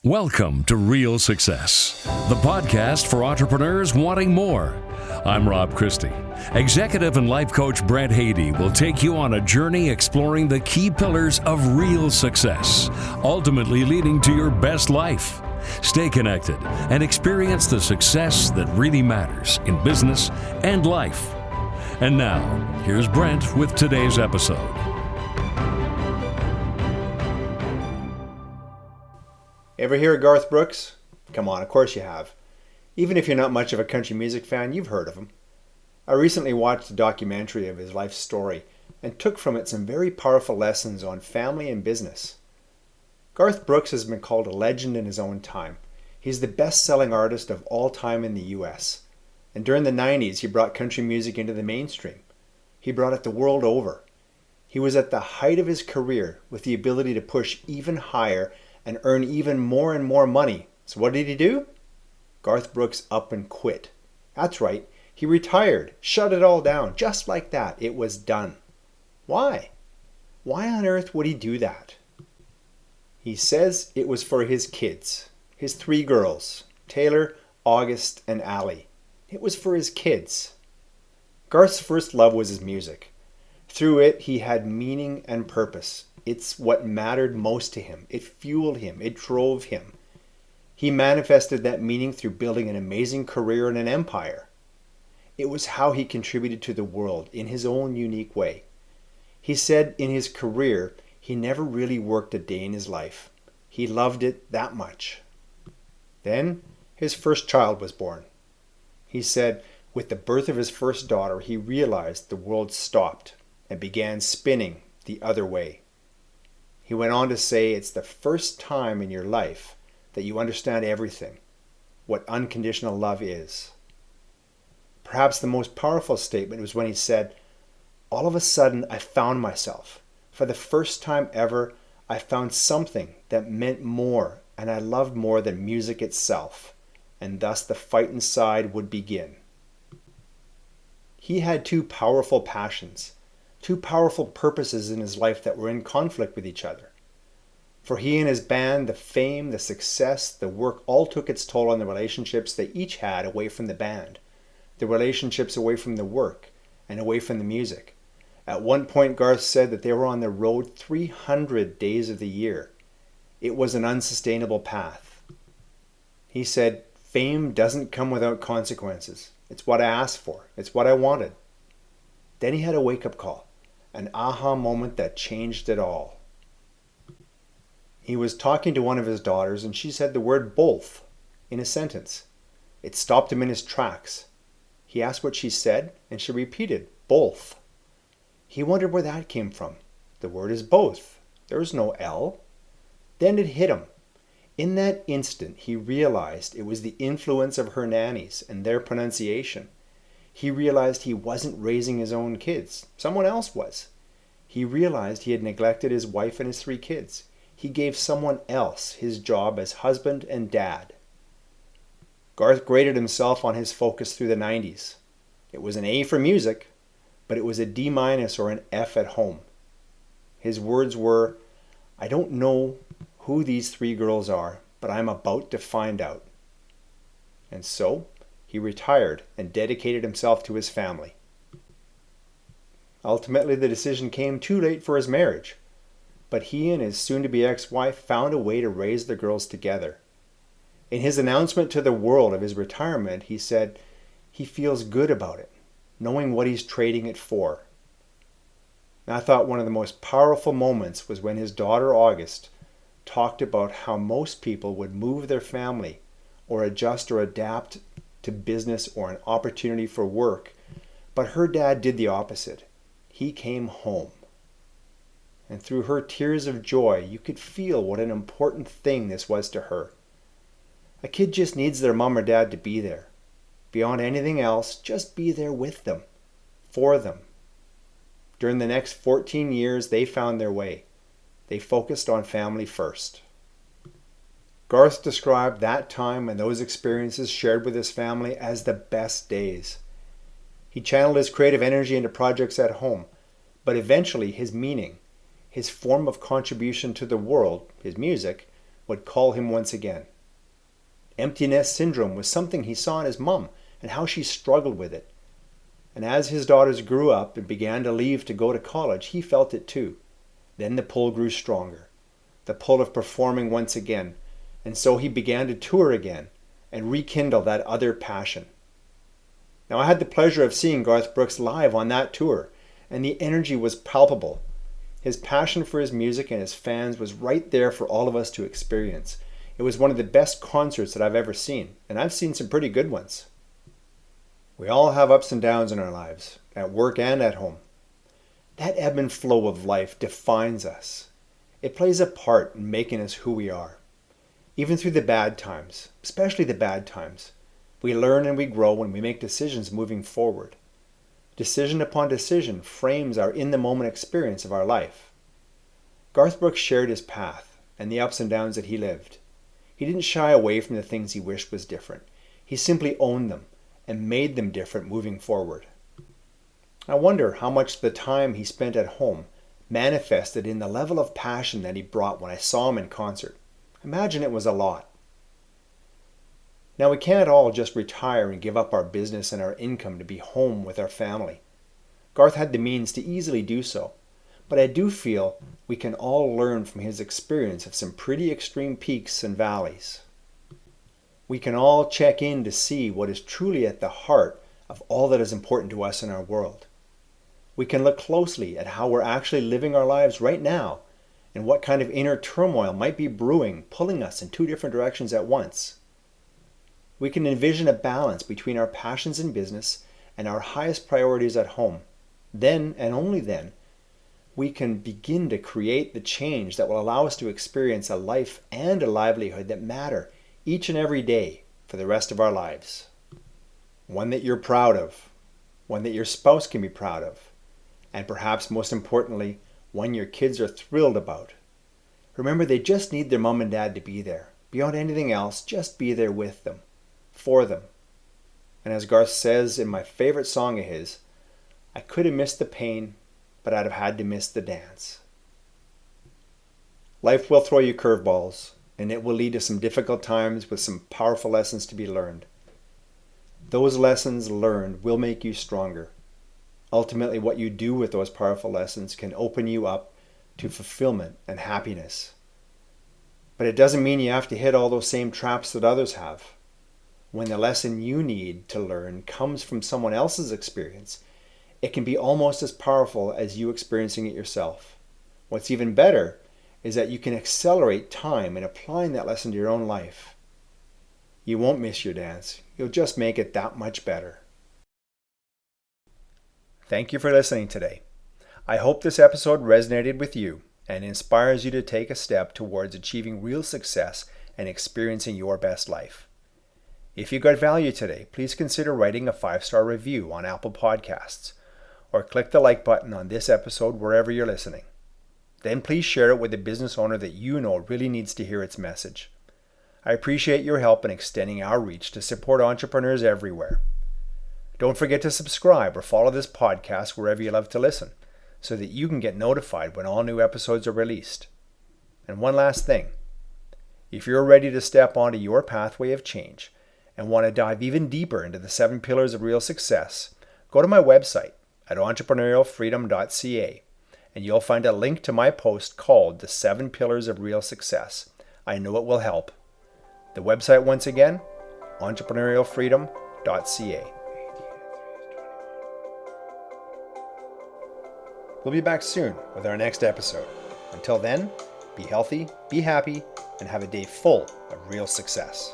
Welcome to Real Success, the podcast for entrepreneurs wanting more. I'm Rob Christie. Executive and life coach Brent will take you on a journey exploring the key pillars of real success, ultimately leading to your best life. Stay connected and experience the success that really matters in business and life. And now, here's Brent with today's episode. Ever hear of Garth Brooks? Come on, of course you have. Even if you're not much of a country music fan, you've heard of him. I recently watched a documentary of his life story and took from it some very powerful lessons on family and business. Garth Brooks has been called a legend in his own time. He's the best-selling artist of all time in the US. And during the 90s, he brought country music into the mainstream. He brought it the world over. He was at the height of his career with the ability to push even higher and earn even more and more money. So what did he do? Garth Brooks up and quit. That's right, he retired, shut it all down, just like that. It was done. Why? Why on earth would he do that? He says it was for his kids, his 3 girls, Taylor, August, and Allie. It was for his kids. Garth's first love was his music. Through it, he had meaning and purpose. It's what mattered most to him. It fueled him. It drove him. He manifested that meaning through building an amazing career and an empire. It was how he contributed to the world in his own unique way. He said in his career, he never really worked a day in his life. He loved it that much. Then his first child was born. He said with the birth of his first daughter, he realized the world stopped and began spinning the other way. He went on to say it's the first time in your life that you understand everything, what unconditional love is. Perhaps the most powerful statement was when he said, all of a sudden I found myself. For the first time ever, I found something that meant more and I loved more than music itself, and thus the fight inside would begin. He had 2 powerful passions, 2 powerful purposes in his life that were in conflict with each other. For he and his band, the fame, the success, the work all took its toll on the relationships they each had away from the band, the relationships away from the work, and away from the music. At one point, Garth said that they were on the road 300 days of the year. It was an unsustainable path. He said, fame doesn't come without consequences. It's what I asked for. It's what I wanted. Then he had a wake-up call, an aha moment that changed it all. He was talking to one of his daughters and she said the word both in a sentence. It stopped him in his tracks. He asked what she said and she repeated, both. He wondered where that came from. The word is both. There is no L. Then it hit him. In that instant, he realized it was the influence of her nannies and their pronunciation. He realized he wasn't raising his own kids. Someone else was. He realized he had neglected his wife and his 3 kids. He gave someone else his job as husband and dad. Garth graded himself on his focus through the 90s. It was an A for music, but it was a D- or an F at home. His words were, I don't know who these 3 girls are, but I'm about to find out. And so, he retired and dedicated himself to his family. Ultimately, the decision came too late for his marriage, but he and his soon-to-be ex-wife found a way to raise the girls together. In his announcement to the world of his retirement, he said he feels good about it, knowing what he's trading it for. And I thought one of the most powerful moments was when his daughter August talked about how most people would move their family or adjust or adapt to business or an opportunity for work, but her dad did the opposite. He came home. And through her tears of joy, you could feel what an important thing this was to her. A kid just needs their mom or dad to be there. Beyond anything else, just be there with them, for them. During the next 14 years, they found their way. They focused on family first. Garth described that time and those experiences shared with his family as the best days. He channeled his creative energy into projects at home, but eventually his meaning, his form of contribution to the world, his music, would call him once again. Empty nest syndrome was something he saw in his mom and how she struggled with it. And as his daughters grew up and began to leave to go to college, he felt it too. Then the pull grew stronger, the pull of performing once again, and so he began to tour again and rekindle that other passion. Now, I had the pleasure of seeing Garth Brooks live on that tour, and the energy was palpable. His passion for his music and his fans was right there for all of us to experience. It was one of the best concerts that I've ever seen, and I've seen some pretty good ones. We all have ups and downs in our lives, at work and at home. That ebb and flow of life defines us. It plays a part in making us who we are. Even through the bad times, especially the bad times, we learn and we grow when we make decisions moving forward. Decision upon decision frames our in-the-moment experience of our life. Garth Brooks shared his path and the ups and downs that he lived. He didn't shy away from the things he wished was different. He simply owned them and made them different moving forward. I wonder how much the time he spent at home manifested in the level of passion that he brought when I saw him in concert. Imagine it was a lot. Now, we can't all just retire and give up our business and our income to be home with our family. Garth had the means to easily do so, but I do feel we can all learn from his experience of some pretty extreme peaks and valleys. We can all check in to see what is truly at the heart of all that is important to us in our world. We can look closely at how we're actually living our lives right now and what kind of inner turmoil might be brewing, pulling us in two different directions at once. We can envision a balance between our passions in business and our highest priorities at home. Then, and only then, we can begin to create the change that will allow us to experience a life and a livelihood that matter each and every day for the rest of our lives. One that you're proud of, one that your spouse can be proud of, and perhaps most importantly, one your kids are thrilled about. Remember, they just need their mom and dad to be there. Beyond anything else, just be there with them, for them. And as Garth says in my favorite song of his, I could have missed the pain, but I'd have had to miss the dance. Life will throw you curveballs, and it will lead to some difficult times with some powerful lessons to be learned. Those lessons learned will make you stronger. Ultimately, what you do with those powerful lessons can open you up to fulfillment and happiness. But it doesn't mean you have to hit all those same traps that others have. When the lesson you need to learn comes from someone else's experience, it can be almost as powerful as you experiencing it yourself. What's even better is that you can accelerate time in applying that lesson to your own life. You won't miss your dance. You'll just make it that much better. Thank you for listening today. I hope this episode resonated with you and inspires you to take a step towards achieving real success and experiencing your best life. If you got value today, please consider writing a 5-star review on Apple Podcasts or click the like button on this episode wherever you're listening. Then please share it with a business owner that you know really needs to hear its message. I appreciate your help in extending our reach to support entrepreneurs everywhere. Don't forget to subscribe or follow this podcast wherever you love to listen so that you can get notified when all new episodes are released. And one last thing. If you're ready to step onto your pathway of change and want to dive even deeper into the 7 pillars of real success, go to my website at entrepreneurialfreedom.ca and you'll find a link to my post called The 7 Pillars of Real Success. I know it will help. The website once again, entrepreneurialfreedom.ca. We'll be back soon with our next episode. Until then, be healthy, be happy, and have a day full of real success.